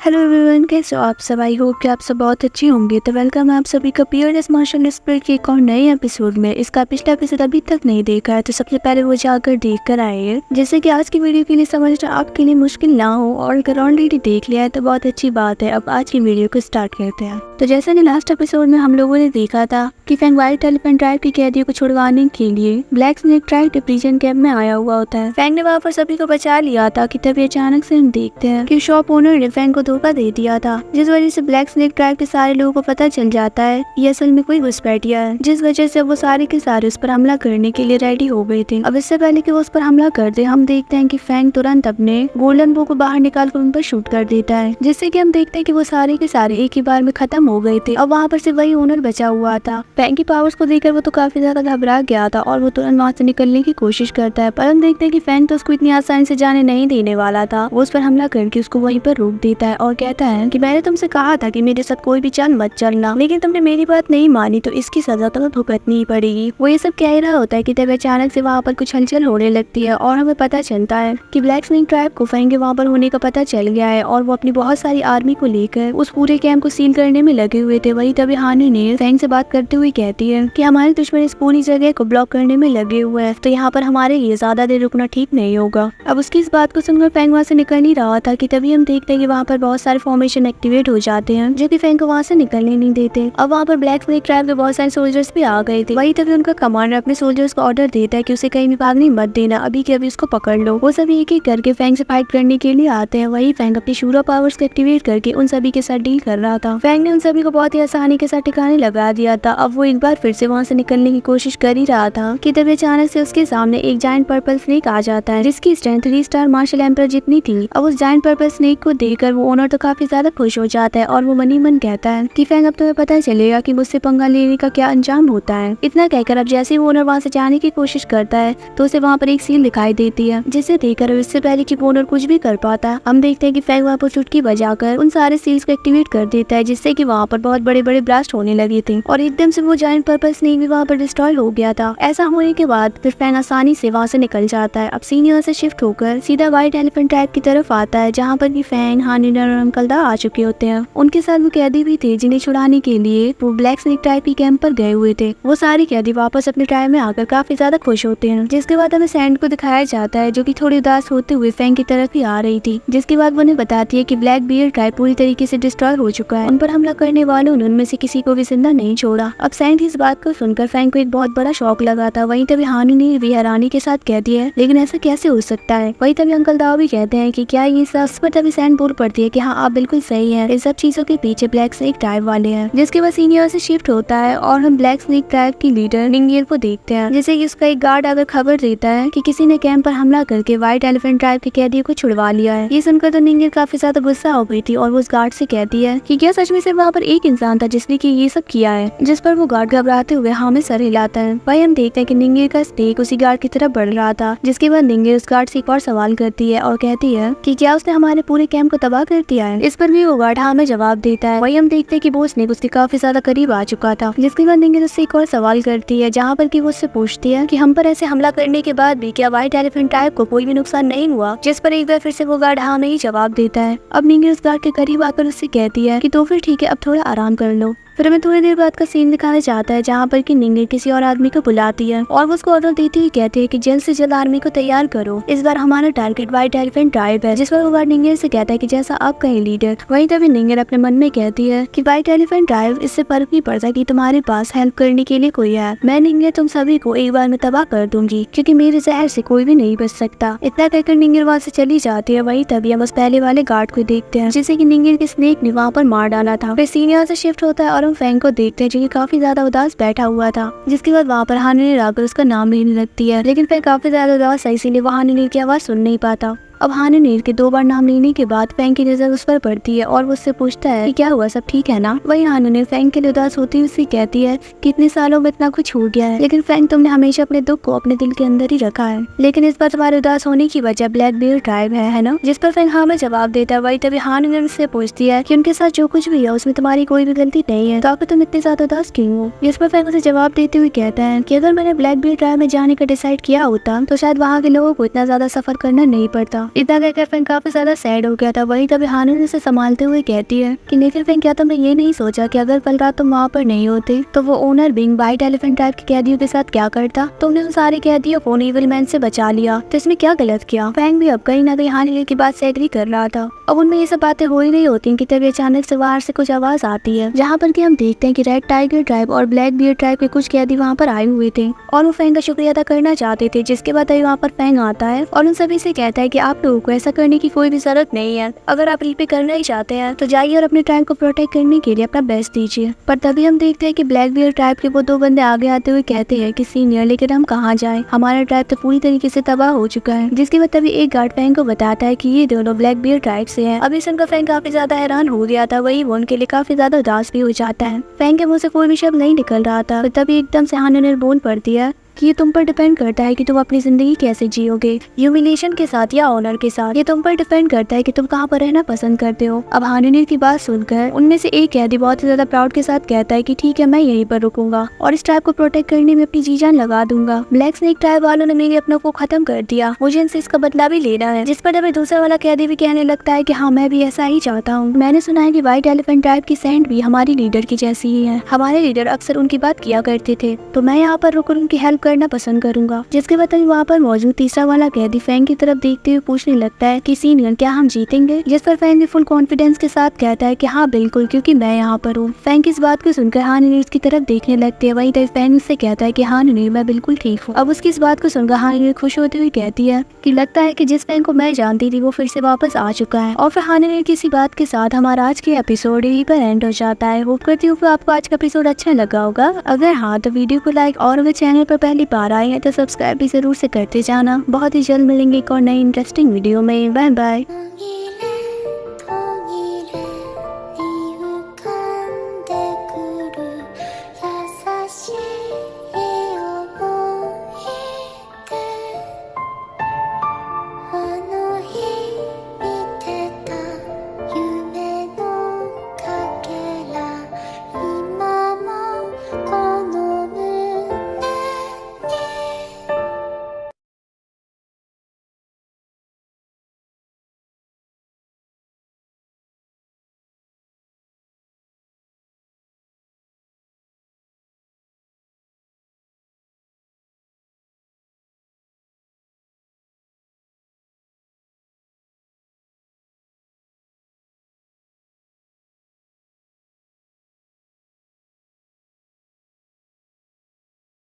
Hello everyone, कैसे हो आप सब। आई होप कि आप सब बहुत अच्छे होंगे। तो वेलकम आप सभी का पीयरलेस मार्शल स्पिरिट के एक और नए एपिसोड में। इसका पिछला एपिसोड अभी तक नहीं देखा है तो सबसे पहले वो जाकर देख कर आइए, जैसे कि आज की वीडियो के लिए समझना आपके लिए मुश्किल ना हो। और अगर ऑलरेडी देख लिया है तो बहुत अच्छी बात है। अब आज की वीडियो को स्टार्ट करते हैं। तो जैसे कि लास्ट एपिसोड में हम लोगों ने देखा था कि फैंग व्हाइट एलिफेंट ट्राइब की कैदियों को छुड़वाने के लिए ब्लैक स्नेक ट्राइब के प्रिजन कैंप में आया हुआ होता है। फैंग ने वहाँ पर सभी को बचा लिया था कि तभी अचानक से हम देखते हैं कि शॉप ओनर ने फैंग को धोखा दे दिया था, जिस वजह से ब्लैक स्नेक ट्राइब के सारे लोगों को पता चल जाता है ये असल में कोई घुसपैठिया है, जिस वजह से वो सारे के सारे उस पर हमला करने के लिए रेडी हो गए थे। अब इससे पहले कि वो उस पर हमला कर दे, हम देखते हैं कि फैंग तुरंत अपने गोल्डन बो को बाहर निकाल कर उन पर शूट कर देता है, जिससे कि हम देखते हैं कि वो सारे के सारे एक ही बार में खत्म हो गए थे। अब वहाँ पर से वही ओनर बचा हुआ था। फैंग की पावर्स को देखकर वो तो काफी ज्यादा घबरा गया था और वो तुरंत वहाँ से निकलने की कोशिश करता है, पर हम देखते हैं कि फैंग तो उसको इतनी आसानी से जाने नहीं देने वाला था। वो उस पर हमला करके उसको वहीं पर रोक देता है और कहता है कि मैंने तुमसे कहा था कि मेरे साथ कोई भी चाल मत चलना, लेकिन तुमने मेरी बात नहीं मानी तो इसकी सजा तुम्हें भुगतनी ही पड़ेगी। वो ये सब कह रहा होता है कि तब अचानक से वहाँ पर कुछ हलचल होने लगती है और हमें पता चलता है कि ब्लैक स्नेक ट्राइब को फैंग के वहाँ पर होने का पता चल गया है और वो अपनी बहुत सारी आर्मी को लेकर उस पूरे कैंप को सील करने में लगे हुए थे। वही तभी हानी ने फैंग से बात करते हुए कहती है कि हमारे दुश्मन इस पूरी जगह को ब्लॉक करने में लगे हुए हैं, तो यहाँ पर हमारे लिए ज्यादा देर रुकना ठीक नहीं होगा। अब उसकी इस बात को सुनकर फैंग वहाँ से निकल नहीं रहा था कि तभी हम देखते हैं कि वहाँ पर बहुत सारे फॉर्मेशन एक्टिवेट हो जाते हैं जो कि फैंग को वहाँ से निकलने नहीं देते। अब वहाँ पर ब्लैक स्नेक ट्राइब के बहुत सारे सोल्जर्स भी आ गए थे। वही तभी उनका कमांडर अपने सोल्जर्स को ऑर्डर देता है कि उसे कहीं भी भागने मत देना, अभी के अभी उसको पकड़ लो। वो सभी एक एक करके फैंग से फाइट करने के लिए आते हैं। वही फैंग अपनी शूरा पावर्स को एक्टिवेट करके उन सभी के साथ डील कर रहा था। फैंग ने उन सभी को बहुत ही आसानी के साथ ठिकाने लगा दिया था। अब वो एक बार फिर से वहाँ से निकलने की कोशिश कर ही रहा था कि तभी अचानक से उसके सामने एक जायंट पर्पल स्नेक आ जाता है, जिसकी स्ट्रेंथ 3 स्टार मार्शल एम्पर जितनी थी। अब उस जायंट पर्पल स्नेक को देखकर वो ओनर तो काफी ज्यादा खुश हो जाता है और वो मन ही मन कहता है कि फैंग अब तुम्हें पता चलेगा कि मुझसे पंगा लेने का क्या अंजाम होता है। इतना कहकर अब जैसे ही वो ओनर वहाँ से जाने की कोशिश करता है तो उसे वहाँ पर एक सील दिखाई देती है, जिसे देखकर इससे पहले कि वो ओनर कुछ भी कर पाता, हम देखते हैं कि फैंग वहाँ पर चुटकी बजाकर उन सारे सील्स को एक्टिवेट कर देता है, जिससे कि वहाँ पर बहुत बड़े बड़े ब्लास्ट होने लगे थे और एकदम से वो जायंट पर्पल स्नेक भी वहाँ पर डिस्ट्रॉय हो गया था। ऐसा होने के बाद फिर फैंग आसानी से वहाँ से निकल जाता है। अब सीन यहाँ से शिफ्ट होकर सीधा व्हाइट एलिफेंट ट्राइब की तरफ आता है, जहाँ पर की फैंग, हानी और अंकल दा आ चुके होते हैं। उनके साथ वो कैदी भी थे जिन्हें छुड़ाने के लिए वो ब्लैक स्नेक ट्राइब की कैंप पर गए हुए थे। वो सारे कैदी वापस अपने ट्राइब में आकर काफी ज्यादा खुश होते हैं, जिसके बाद हमें सैंड को दिखाया जाता है जो कि थोड़ी उदास होते हुए फैंग की तरफ ही आ रही थी। जिसके बाद वो उन्हें बताती है कि ब्लैक बियर ट्राइब पूरी तरीके से डिस्ट्रॉय हो चुका है, उन पर हमला करने वालों ने उनमें से किसी को भी जिंदा नहीं छोड़ा। अब सैंड इस बात को सुनकर फैंग को एक बहुत बड़ा शौक लगा था। वहीं तभी हानी ने भी हैरानी के साथ कहती है लेकिन ऐसा कैसे हो सकता है। वहीं तभी अंकल दाव भी कहते हैं कि क्या ये सब। पर तभी सैंड बोल पड़ती है कि हाँ आप बिल्कुल सही है, इन सब चीजों के पीछे ब्लैक स्नेक ट्राइब वाले हैं। जिसके बाद सीनियर से शिफ्ट होता है और हम ब्लैक स्नेक ट्राइब की लीडर निंगियर को देखते हैं, जैसे कि उसका एक गार्ड आकर खबर देता है कि किसी ने कैंप पर हमला करके व्हाइट एलिफेंट ट्राइब के कैदियों को छुड़वा लिया है। ये सुनकर तो निंगियर काफी ज्यादा गुस्सा हो गई थी और वो उस गार्ड से कहती है कि क्या सच में सिर्फ वहाँ पर एक इंसान था जिसने की ये सब किया है। जिस पर वो गार्ड घबराते हुए हाँ में सर हिलाता है। वही हम देखते हैं कि निंगियर का स्नेक उसी गार्ड की तरफ बढ़ रहा था। जिसके बाद निंगियर उस गार्ड से एक और सवाल करती है और कहती है कि क्या उसने हमारे पूरे कैंप को तबाह कर दिया है। इस पर भी वो गार्ड हाँ में जवाब देता है। वही हम देखते हैं कि वो स्नेक उसके काफी ज्यादा करीब आ चुका था। जिसके बाद निंगियर उससे एक और सवाल करती है, जहाँ पर कि वो उससे पूछती है कि हम पर ऐसे हमला करने के बाद भी क्या व्हाइट एलिफेंट ट्राइब को कोई भी नुकसान नहीं हुआ। जिस पर एक बार फिर से वो गार्ड हाँ में ही जवाब देता है। अब निंगियर उस गार्ड के करीब आकर उससे कहती है कि तो फिर ठीक है, अब थोड़ा आराम कर लो। फिर हमें थोड़ी देर बाद का सीन दिखाना चाहता है, जहाँ पर कि निंगियर किसी और आदमी को बुलाती है और वो उसको ऑर्डर देती हुई कहती है कि जल्द से जल्द आर्मी को तैयार करो, इस बार हमारा टारगेट व्हाइट एलिफेंट ट्राइब है। जिस पर वो गार्ड निंगियर से कहता है कि जैसा आप कहें लीडर। वहीं तभी निंगियर अपने मन में कहती है कि व्हाइट एलिफेंट ट्राइब, इससे फर्क नहीं पड़ता कि तुम्हारे पास हेल्प करने के लिए कोई है, मैं निंगियर तुम सभी को एक बार में तबाह कर दूंगी, क्योंकि मेरे जहर से कोई भी नहीं बच सकता। इतना कहकर निंगियर वहाँ से चली जाती है। वही तभी हम उस पहले वाले गार्ड को देखते हैं जिसे की निंगियर के स्नेक ने वहाँ पर मार डाला था। फिर सीन यहाँ से शिफ्ट होता है और हम फैंग को देखते हैं जो कि काफी ज्यादा उदास बैठा हुआ था। जिसके बाद वहाँ पर हानी ने आकर उसका नाम लेने लगती है, लेकिन फिर काफी ज्यादा उदास है, इसीलिए वो हानी की आवाज सुन नहीं पाता। अब हानी नीर के 2 बार नाम लेने के बाद फैंग की नजर उस पर पड़ती है और वो उससे पूछता है कि क्या हुआ, सब ठीक है ना। वही हानी ने फैंग के लिए उदास होती हुई उससे कहती है कि इतने सालों में इतना कुछ हो गया है, लेकिन फैंग तुमने हमेशा अपने दुख को अपने दिल के अंदर ही रखा है, लेकिन इस बार तुम्हारे उदास होने की वजह ब्लैक बियर ट्राइब है ना। जिस पर फैंग हाँ में जवाब देता है। वही तभी हानी ने उससे पूछती है कि उनके साथ जो कुछ भी है उसमें तुम्हारी कोई भी गलती नहीं है, तो आखिर तुम इतने ज्यादा उदास क्यों हो। जिस पर फैंग उसे जवाब देते हुए कहता है कि अगर मैंने ब्लैक बियर ट्राइब में जाने का डिसाइड किया होता तो शायद वहाँ के लोगों को इतना ज्यादा सफर करना नहीं पड़ता। इतना कहकर फैंग काफी ज्यादा सैड हो गया था। वही तभी हानून उसे संभालते हुए कहती है कि लेकिन फैंग क्या तुमने ये नहीं सोचा कि अगर कल रात तुम वहाँ पर नहीं होते तो वो owner being white elephant type के कैदियों के साथ क्या करता? तुमने उन सारे कैदियों को इविल मैन से बचा लिया तो इसमें क्या गलत किया? फैंग भी अब कहीं ना कहीं हानून की बात से एग्री कर रहा था। अब उनमें ये सब बातें हो ही नहीं होती कि तभी अचानक से बाहर से कुछ आवाज आती है, जहाँ पर कि हम देखते हैं कि रेड टाइगर ट्राइब और ब्लैक बियर ट्राइब के कुछ कैदी वहाँ पर आए हुए थे और वो फैंग का शुक्रिया अदा करना चाहते थे। जिसके बाद वहाँ पर फैंग आता है और उन सभी से कहता है कि आप लोगों को ऐसा करने की कोई भी जरूरत नहीं है। अगर आप रीपे करना ही चाहते हैं तो जाइए और अपने ट्राइब को प्रोटेक्ट करने के लिए अपना बेस्ट दीजिए। पर तभी हम देखते हैं कि ब्लैक बियर ट्राइब के वो दो बंदे आगे आते हुए कहते हैं कि सीनियर लेकिन हम कहाँ जाएं, हमारा ट्राइब तो पूरी तरीके से तबाह हो चुका है। जिसके बाद तभी एक गार्ड फैंग को बताता है कि ये दोनों ब्लैक बियर ट्राइब से हैं। अभी सुनकर फैंग काफी ज्यादा हैरान हो गया था। वही वो उनके लिए काफी ज्यादा उदास भी हो जाता है। फैंग के मुंह से कोई भी शब्द नहीं निकल रहा था। तभी एकदम से हानून बोल पड़ती है कि ये तुम पर डिपेंड करता है कि तुम अपनी जिंदगी कैसे जियोगे, ह्यूमिलेशन के साथ या ऑनर के साथ। ये तुम पर डिपेंड करता है कि तुम कहाँ पर रहना पसंद करते हो। अब हानून की बात सुनकर उनमें से एक कैदी बहुत ही ज्यादा प्राउड के साथ कहता है कि ठीक है, मैं यहीं पर रुकूंगा और इस ट्राइब को प्रोटेक्ट करने में अपनी जी जान लगा दूंगा। ब्लैक स्नेक ट्राइब वालों ने मेरे अपनों को खत्म कर दिया, मुझे इनसे इसका बदला भी लेना है। जिस पर अभी दूसरा वाला कैदी भी कहने लगता है कि हाँ, मैं भी ऐसा ही चाहता हूँ। मैंने सुना है कि व्हाइट एलिफेंट ट्राइब की सैंड भी हमारी लीडर की जैसी ही है। हमारे लीडर अक्सर उनकी बात किया करते थे, तो मैं यहाँ पर रुककर उनकी हेल्प करना पसंद करूंगा। जिसके बाद वहाँ पर मौजूद तीसरा वाला कैदी फैंग की तरफ देखते हुए पूछने लगता है कि सीनियर क्या हम जीतेंगे? जिस पर फैंग भी फुल कॉन्फिडेंस के साथ कहता है कि हाँ बिल्कुल, क्योंकि मैं यहाँ पर हूँ। फैंग की इस बात को सुनकर हानून उसकी तरफ देखने लगते हैं। वहीं तभी फैंग उससे कहता है कि हानून मैं बिल्कुल ठीक हूँ। अब उसकी इस बात को सुनकर हानून खुश होते हुए कहती है कि लगता है कि जिस फैंग को मैं जानती थी वो फिर से वापस आ चुका है। और फिर हानून की इसी बात के साथ हमारा आज के एपिसोड यहीं पर एंड हो जाता है। होप करती हूँ कि आपको आज का एपिसोड अच्छा लगा होगा। अगर हाँ तो वीडियो को लाइक और अगर चैनल पर पहली बार आए हैं तो सब्सक्राइब भी जरूर से करते जाना। बहुत ही जल्द मिलेंगे एक और नई इंटरेस्टिंग वीडियो में। Bye bye.